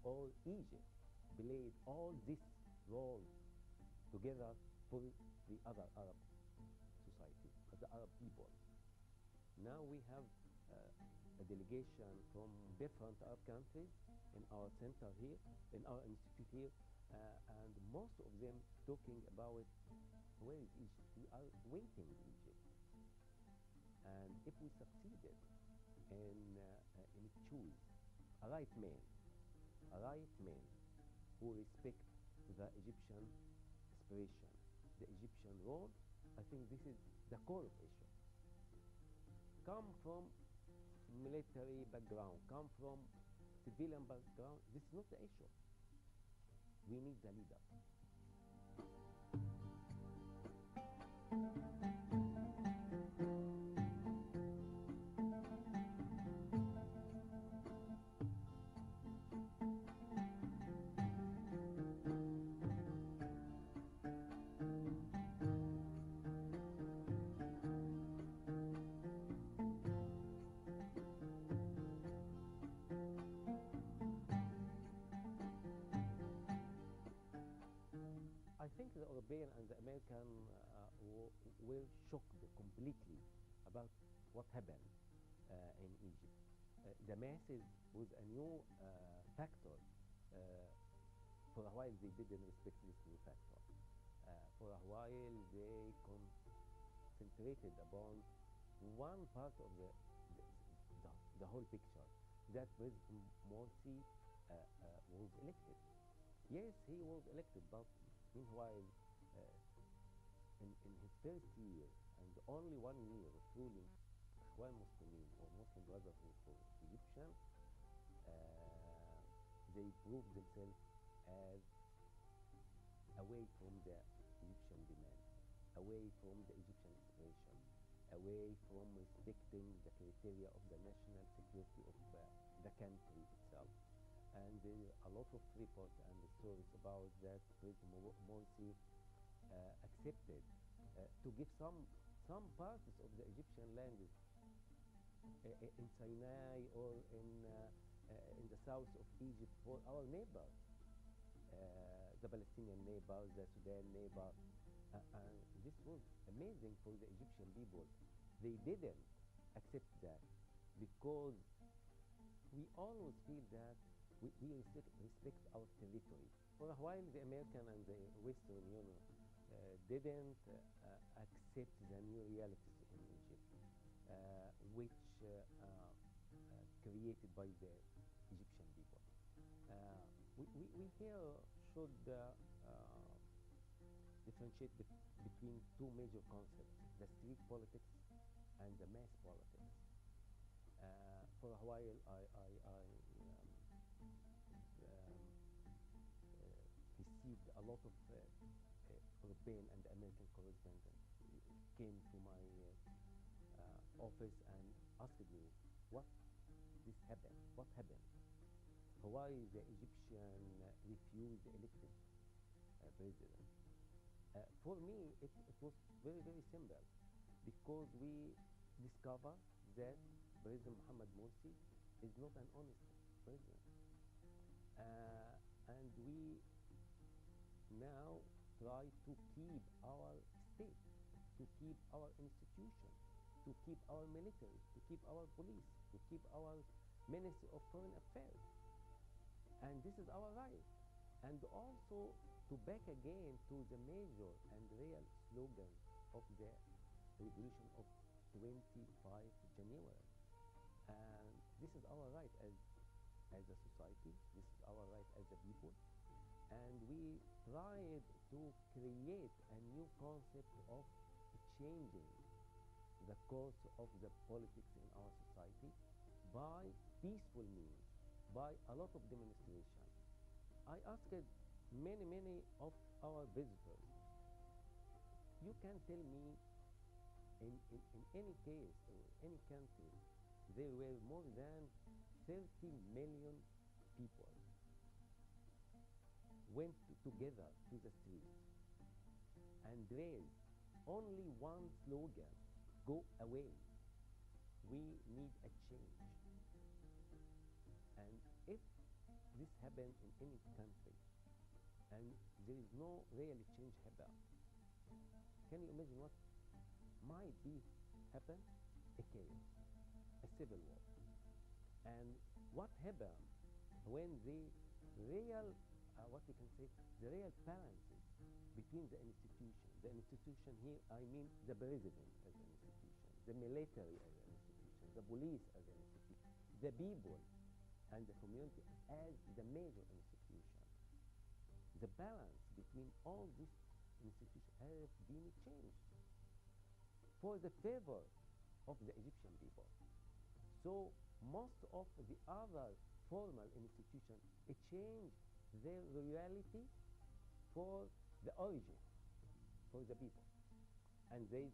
all Egypt played all these roles together for the other Arab society, the Arab people. Now we have a delegation from different Arab countries in our center here, in our institute here, and most of them talking about where is Egypt? We are waiting Egypt. And if we succeeded in choose a right man who respect the Egyptian aspiration, the Egyptian role, I think this is the core of issue. Come from military background, come from civilian background, this is not the issue. We need the leader. I think the European and the American will shocked completely about what happened in Egypt. The masses was a new factor. For a while they didn't respect this new factor. For a while they concentrated upon one part of the whole picture, that President Morsi was elected. Yes, he was elected, but meanwhile, in his first year and only 1 year of ruling Ikhwan Muslimin or Muslim Brotherhood for Egyptians, they proved themselves as away from the Egyptian demand, away from the Egyptian aspiration, away from respecting the criteria of the national security of the country itself. And there are a lot of reports and stories about that President Morsi accepted to give some parts of the Egyptian land in Sinai or in the south of Egypt for our neighbors, the Palestinian neighbor, the Sudan neighbor. And this was amazing for the Egyptian people. They didn't accept that because we always feel that we respect our territory. For a while, the American and the Western Union didn't accept the new realities in Egypt, which created by the Egyptian people. We here should differentiate between two major concepts, the street politics and the mass politics. For a while, I received a lot of European and American correspondents came to my office and asked me what this happened, what happened, why the Egyptian refused the elected president. For me, it was very simple, because we discovered that President Mohamed Morsi is not an honest president. And we now try to keep our state, to keep our institution, to keep our military, to keep our police, to keep our Ministry of Foreign Affairs. And this is our right. And also to back again to the major and real slogan of the revolution of 25 January. And this is our right as a society, this is our right as a people. And we tried to create a new concept of changing the course of the politics in our society by peaceful means, by a lot of demonstration. I asked many of our visitors, you can tell me in any case or any country there were more than 30 million people went together to the streets and raised only one slogan: go away, we need a change. And if this happen in any country, and there is no really change happen. Can you imagine what might be happen? A chaos, a civil war. And what happened when what we can say, the real balances between the institution here, I mean the president as an institution, the military as an institution, the police as an institution, the people and the community as the major institution. The balance between all these institutions has been changed for the favor of the Egyptian people. So most of the other formal institutions change their reality for the origin, for the people, and they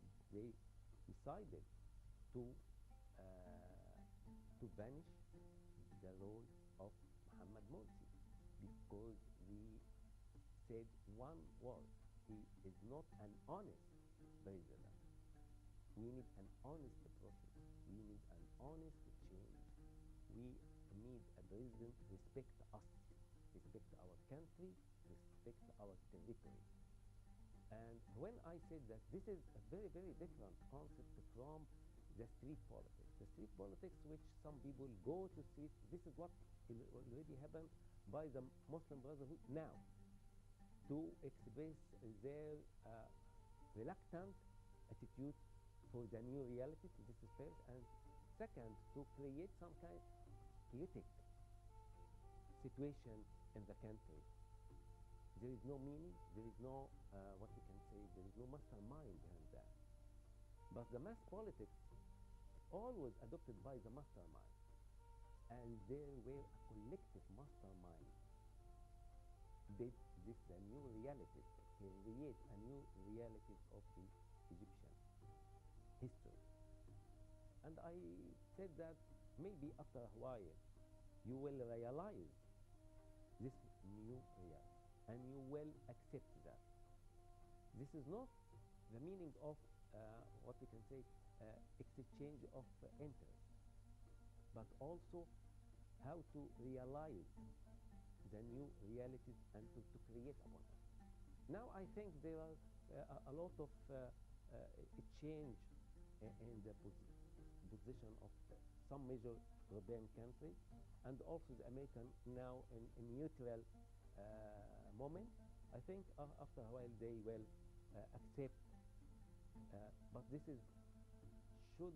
decided to uh, to banish the role of Muhammad Morsi because we said one word: he is not an honest president. We need an honest process. We need an honest change. We need a president respect us, respect our country, respect our territory. And when I said that this is a very, very different concept from the street politics. The street politics, which some people go to street, this is what already happened by the Muslim Brotherhood now to express their reluctant attitude for the new reality. This is first, and second, to create some kind of chaotic situation in the country. There is no meaning, there is no, what we can say, there is no mastermind behind that. But the mass politics always adopted by the mastermind, and there were a collective mastermind did this the new realities, create a new realities of the Egyptian history. And I said that maybe after a while you will realize this new reality and you will accept that. This is not the meaning of what we can say exchange of interest, but also how to realize the new realities and to create upon it. Now I think there are a lot of change in the position of some major European countries and also the American now in neutral moment. I think after a while they will accept, but this is should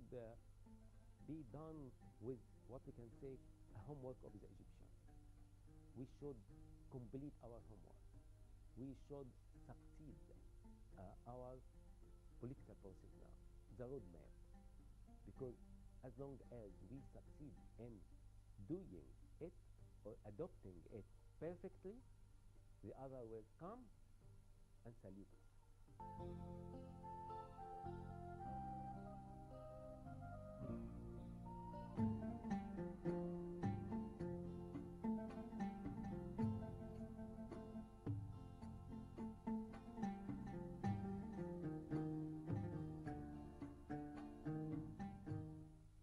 be done with what we can say a homework of the Egyptian. We should complete our homework. We should succeed our political process now, the roadmap, because as long as we succeed in doing it or adopting it perfectly, the other will come and salute us.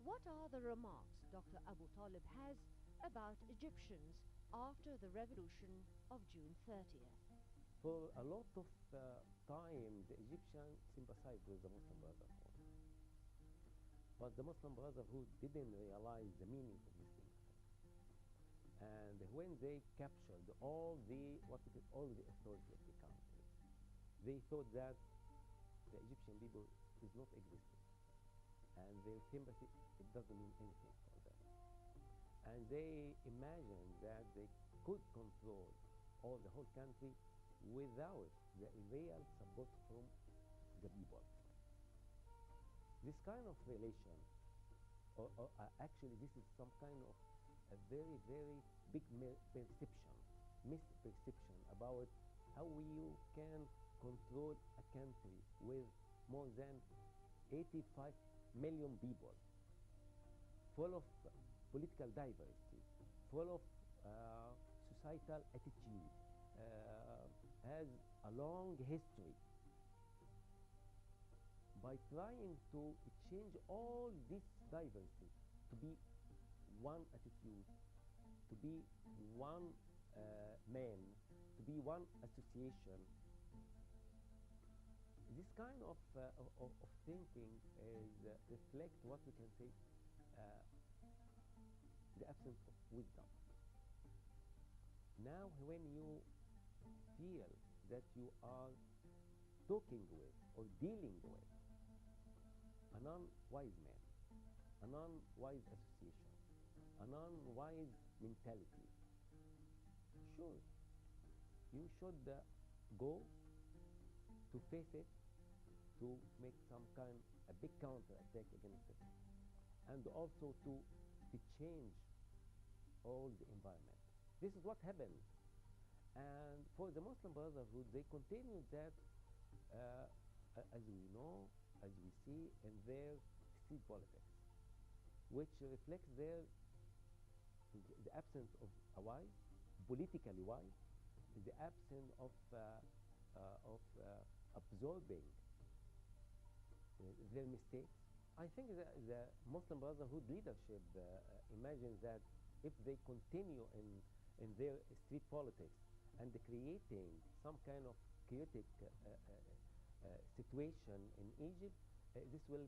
What are the remarks Dr. Abu Talib has about Egyptians after the revolution of June 30th? For a lot of time, the Egyptians sympathized with the Muslim Brotherhood. But the Muslim Brotherhood didn't realize the meaning of this sympathy. And when they captured all the authority of the country, they thought that the Egyptian people is not existing, and their sympathy it doesn't mean anything for them. And they imagined that they could control all the whole country without the real support from the people. This kind of relation, or actually this is some kind of a very, very big perception, misperception about how you can control a country with more than 85 million people, full of political diversity, full of societal attitude, has a long history. By trying to change all this diversity to be one attitude, to be one men, to be one association. This kind of thinking is reflect what we can say uh, the absence of wisdom. Now, when you feel that you are talking with or dealing with a non-wise man, a non-wise association, a non-wise mentality, sure, you should go to face it, to make some kind a big counter attack against it, and also to change all the environment. This is what happened. And for the Muslim Brotherhood, they continued that, as we know, as we see in their street politics, which reflects the absence of a why, politically why, the absence of absorbing their mistakes. I think the Muslim Brotherhood leadership imagines that if they continue in their street politics and creating some kind of chaotic situation in Egypt, this will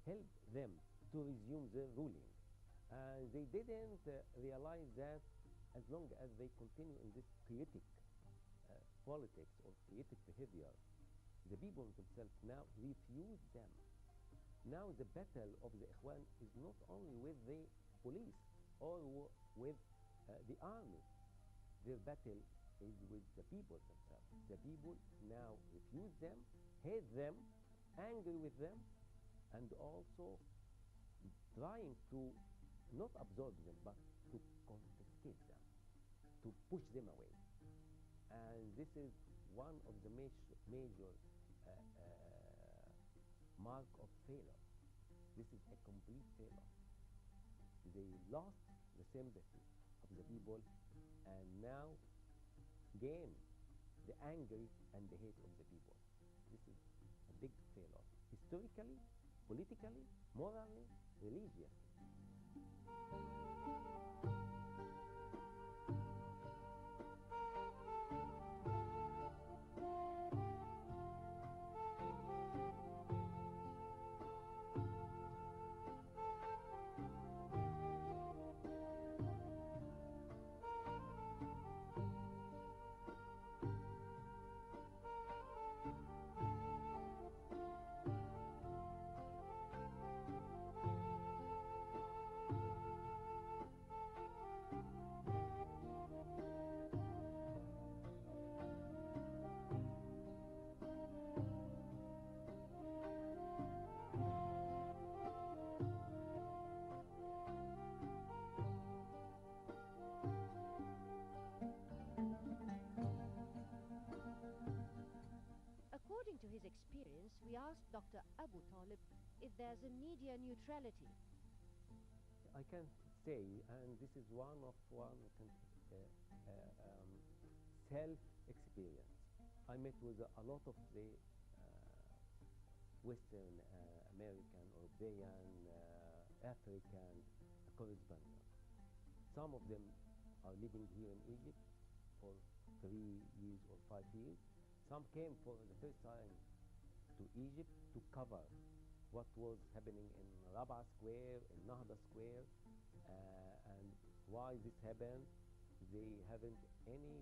help them to resume their ruling. And they didn't realize that as long as they continue in this chaotic politics or chaotic behavior, the people themselves now refuse them. Now the battle of the Ikhwan is not only with the police or with the army. Their battle is with the people themselves. The people now refuse them, hate them, angry with them, and also trying to not absorb them, but to confiscate them, to push them away. And this is one of the major mark of failure. This is a complete failure. They lost the sympathy of the people and now gain the anger and the hate of the people. This is a big failure, historically, politically, morally, religiously. According to his experience, we asked Dr. Abu Talib if there's a media neutrality. I can say, and this is one self-experience. I met with a lot of the Western American, European, African correspondents. Some of them are living here in Egypt for 3 years or 5 years. Some came for the first time to Egypt to cover what was happening in Rabaa Square, in Nahda Square, and why this happened. They haven't any